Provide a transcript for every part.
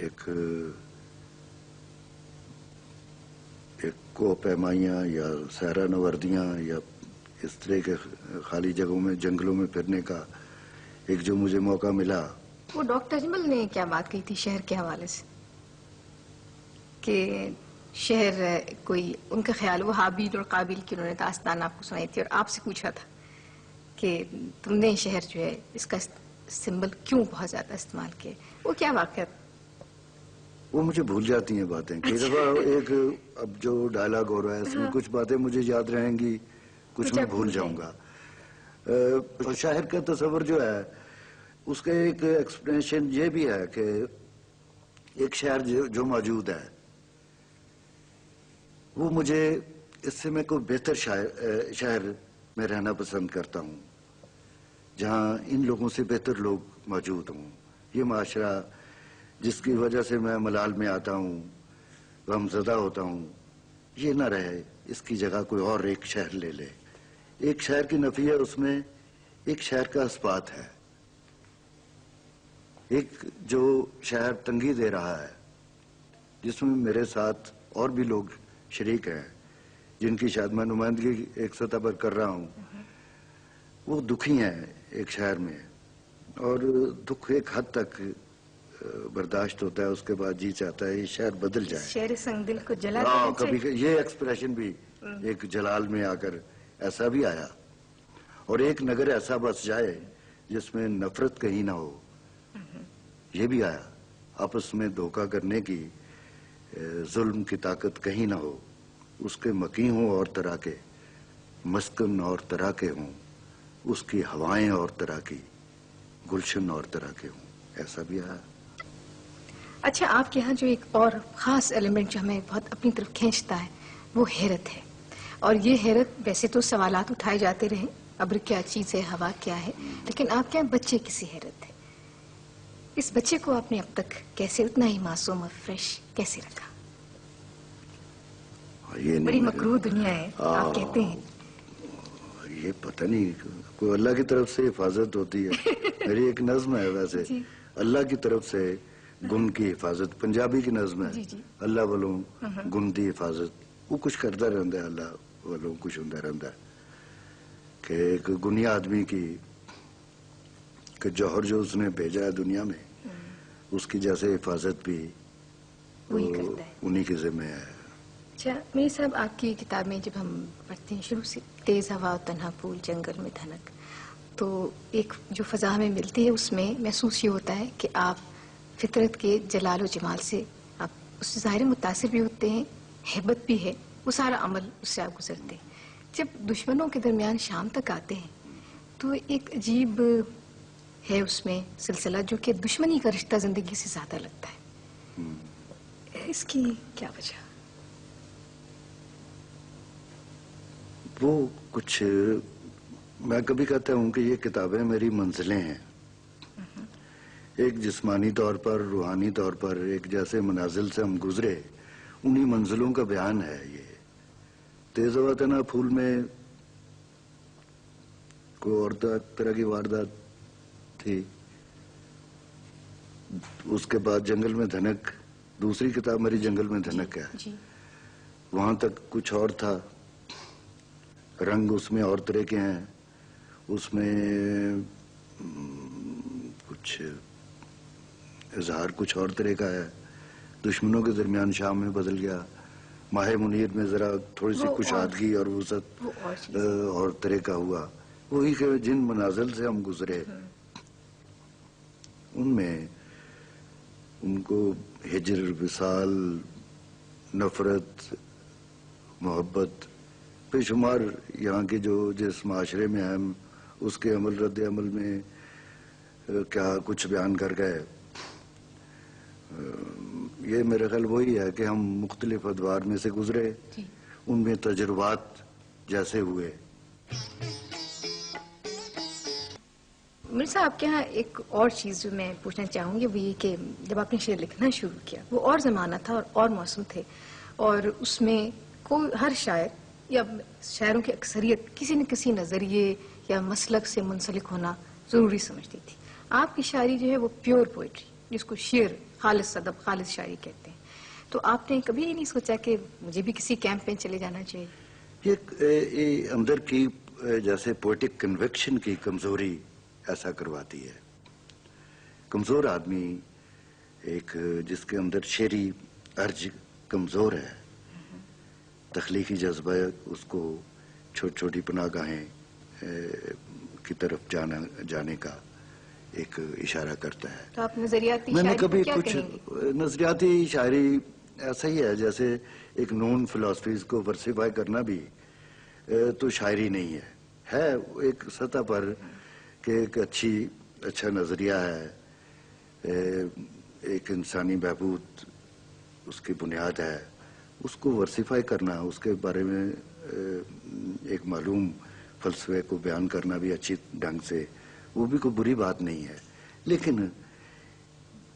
ایک کو پیمائیاں یا سہرا نوردیاں یا اس طرح کے خالی جگہوں میں جنگلوں میں پھرنے کا ایک جو مجھے موقع ملا. وہ ڈاکٹر اجمل نے کیا بات کہی تھی شہر کے حوالے سے کہ شہر کوئی ان کا خیال وہ حابیل اور قابیل کی انہوں نے داستان آپ کو سنائی تھی اور آپ سے پوچھا تھا کہ تم نے شہر جو ہے اس کا سمبل کیوں بہت زیادہ استعمال کیا؟ وہ کیا واقعہ؟ وہ مجھے بھول جاتی ہیں باتیں. کئی دفعہ ایک اب جو ڈائلاگ ہو رہا ہے اس میں کچھ باتیں مجھے یاد رہیں گی, کچھ میں بھول جاؤں گا. شاعر کا تصور جو ہے اس کا ایک ایکسپلینیشن یہ بھی ہے کہ ایک شہر جو موجود ہے وہ مجھے اس سے میں کوئی بہتر شہر میں رہنا پسند کرتا ہوں جہاں ان لوگوں سے بہتر لوگ موجود ہوں. یہ معاشرہ جس کی وجہ سے میں ملال میں آتا ہوں, غمزدہ ہوتا ہوں, یہ نہ رہے, اس کی جگہ کوئی اور ایک شہر لے لے. ایک شہر کی نفی ہے اس میں, ایک شہر کا اثبات ہے. ایک جو شہر تنگی دے رہا ہے جس میں میرے ساتھ اور بھی لوگ شریک ہیں جن کی شاید میں نمائندگی ایک سطح پر کر رہا ہوں, وہ دکھی ہیں ایک شہر میں, اور دکھ ایک حد تک برداشت ہوتا ہے. اس کے بعد جی چاہتا ہے یہ شہر بدل جائے. شہر سنگ دل کو جلا کبھی یہ ایکسپریشن بھی ایک جلال میں آ کر ایسا بھی آیا. اور ایک نگر ایسا بس جائے جس میں نفرت کہیں نہ ہو, یہ بھی آیا. آپس میں دھوکہ کرنے کی, ظلم کی طاقت کہیں نہ ہو. اس کے مکی ہوں اور طرح کے, مسکن اور طرح کے ہوں, اس کی ہوائیں اور طرح کی, گلشن اور طرح کے ہوں. ایسا بھی آیا. اچھا, آپ کے ہاں جو ایک اور خاص ایلیمنٹ جو ہمیں بہت اپنی طرف کھینچتا ہے وہ حیرت ہے. اور یہ حیرت, ویسے تو سوالات اٹھائے جاتے رہیں, ابر کیا چیز ہے, ہوا کیا ہے, لیکن آپ کے یہاں بچے کسی حیرت ہے. اس بچے کو آپ نے اب تک کیسے اتنا ہی معصوم اور فریش کیسے رکھا؟ بڑی مکروہ دنیا ہے آپ کہتے ہیں. یہ پتہ نہیں, کوئی اللہ کی طرف سے حفاظت ہوتی ہے. میری ایک نظم ہے ویسے, اللہ کی طرف سے گن کی حفاظت, پنجابی کی نظم ہے. اللہ والوں گن کی حفاظت, وہ کچھ کرتا رہتا ہے, اللہ والوں کچھ ہوتا رہتا ہے کہ ایک گنیا آدمی کی کہ جوہر جو اس نے بھیجا ہے دنیا میں, اس کی جیسے حفاظت بھی انہی کے ذمہ ہے. اچھا میری صاحب, آپ کی کتابیں جب ہم پڑھتے ہیں شروع سے, تیز ہوا, تنہا پھول, جنگل میں دھنک, تو ایک جو فضا ہمیں ملتی ہے اس میں محسوس یہ ہوتا ہے کہ آپ فطرت کے جلال و جمال سے آپ اس سے ظاہر متاثر بھی ہوتے ہیں, ہیبت بھی ہے, وہ سارا عمل اس سے آپ گزرتے ہیں. جب دشمنوں کے درمیان شام تک آتے ہیں تو ایک عجیب ہے اس میں سلسلہ جو کہ دشمنی کا رشتہ زندگی سے زیادہ لگتا ہے. اس کی کیا وجہ؟ وہ کچھ, میں کبھی کہتا ہوں کہ یہ کتابیں میری منزلیں ہیں. ایک جسمانی طور پر, روحانی طور پر ایک جیسے منازل سے ہم گزرے, انہی منزلوں کا بیان ہے یہ. تیز ہوا تنہا پھول میں کوئی اور طرح کی واردات تھی, اس کے بعد جنگل میں دھنک, دوسری کتاب میری جنگل میں دھنک ہے, وہاں تک کچھ اور تھا. رنگ اس میں اور طرح کے ہیں, اس میں کچھ اظہار کچھ اور طرح کا ہے. دشمنوں کے درمیان شام میں بدل گیا, ماہ منیر میں ذرا تھوڑی سی کشادگی اور وسعت اور طرح کا ہوا. وہی کہ جن منازل سے ہم گزرے ان میں ان کو ہجر, وصال, نفرت, محبت, بے شمار یہاں کے جو جس معاشرے میں ہم اس کے عمل رد عمل میں کیا کچھ بیان کر گئے. یہ میرے خیال وہی ہے کہ ہم مختلف ادوار میں سے گزرے, ان میں تجربات جیسے ہوئے. میرے صاحب آپ کے یہاں ایک اور چیز جو میں پوچھنا چاہوں گی وہ یہ کہ جب آپ نے شعر لکھنا شروع کیا وہ اور زمانہ تھا اور موسم تھے, اور اس میں کوئی ہر شاعر یا شاعروں کی اکثریت کسی نہ کسی نظریے یا مسلک سے منسلک ہونا ضروری سمجھتی تھی. آپ کی شاعری جو ہے وہ پیور پوئٹری, جس کو شعر، خالص ادب، خالص شاعری کہتے ہیں. تو آپ نے کبھی نہیں سوچا کہ مجھے بھی کسی کیمپ میں چلے جانا چاہیے؟ یہ اندر کی جیسے پوئٹک کنوکشن کی کمزوری ایسا کرواتی ہے. کمزور آدمی ایک جس کے اندر شعری ارج کمزور ہے، تخلیقی جذبہ اس کو چھوٹی چھوٹی پناہ گاہیں کی طرف جانے کا ایک اشارہ کرتا ہے. تو آپ نظریاتی میں نے شاعری کو کبھی کیا کچھ کہیں گے؟ نظریاتی شاعری ایسا ہی ہے جیسے ایک نون فلاسفیز کو ورسیفائی کرنا بھی تو شاعری نہیں ہے ایک سطح پر کہ ایک اچھا نظریہ ہے، ایک انسانی بہبود اس کی بنیاد ہے، اس کو ورسیفائی کرنا، اس کے بارے میں ایک معلوم فلسفے کو بیان کرنا بھی اچھی ڈھنگ سے، وہ بھی کوئی بری بات نہیں ہے. لیکن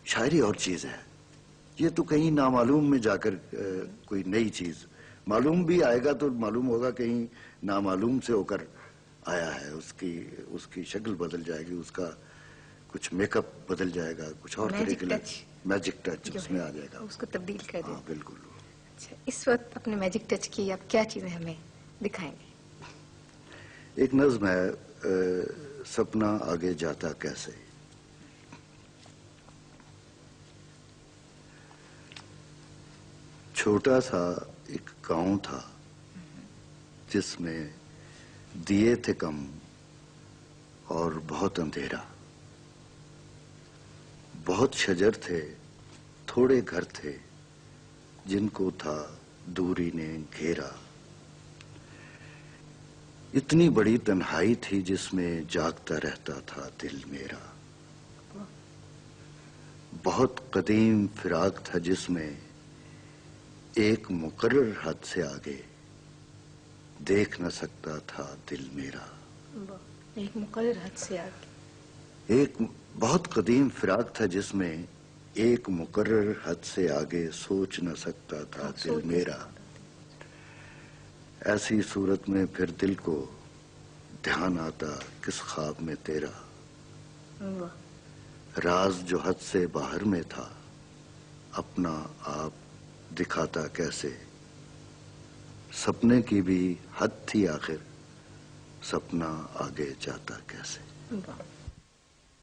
شاعری اور چیز ہے، یہ تو کہیں نامعلوم میں جا کر کوئی نئی چیز معلوم بھی آئے گا تو معلوم ہوگا کہیں نامعلوم سے ہو کر آیا ہے، اس کی شکل بدل جائے گی، اس کا کچھ میک اپ بدل جائے گا، کچھ اور طرح کے میجک ٹچ اس میں آ جائے گا، اس کو تبدیل کر دیں. ہاں بالکل. اچھا، اس وقت اپنے میجک ٹچ کی آپ کیا چیزیں ہمیں دکھائیں گے؟ ایک نظم ہے سپنا آگے جاتا کیسے. چھوٹا سا ایک گاؤں تھا جس میں دیے تھے کم اور بہت اندھیرا، بہت شجر تھے، تھوڑے گھر تھے جن کو تھا دوری نے گھیرا. اتنی بڑی تنہائی تھی جس میں جاگتا رہتا تھا دل میرا. بہت قدیم فراق تھا جس میں ایک مقرر حد سے آگے دیکھ نہ سکتا تھا دل میرا. ایک مقرر حد سے آگے. ایک بہت قدیم فراق تھا جس میں ایک مقرر حد سے آگے سوچ نہ سکتا تھا دل میرا. ایسی صورت میں پھر دل کو دھیان آتا کس خواب میں تیرا. راز جو حد سے باہر میں تھا اپنا آپ دکھاتا کیسے. سپنے کی بھی حد تھی آخر، سپنا آگے جاتا کیسے.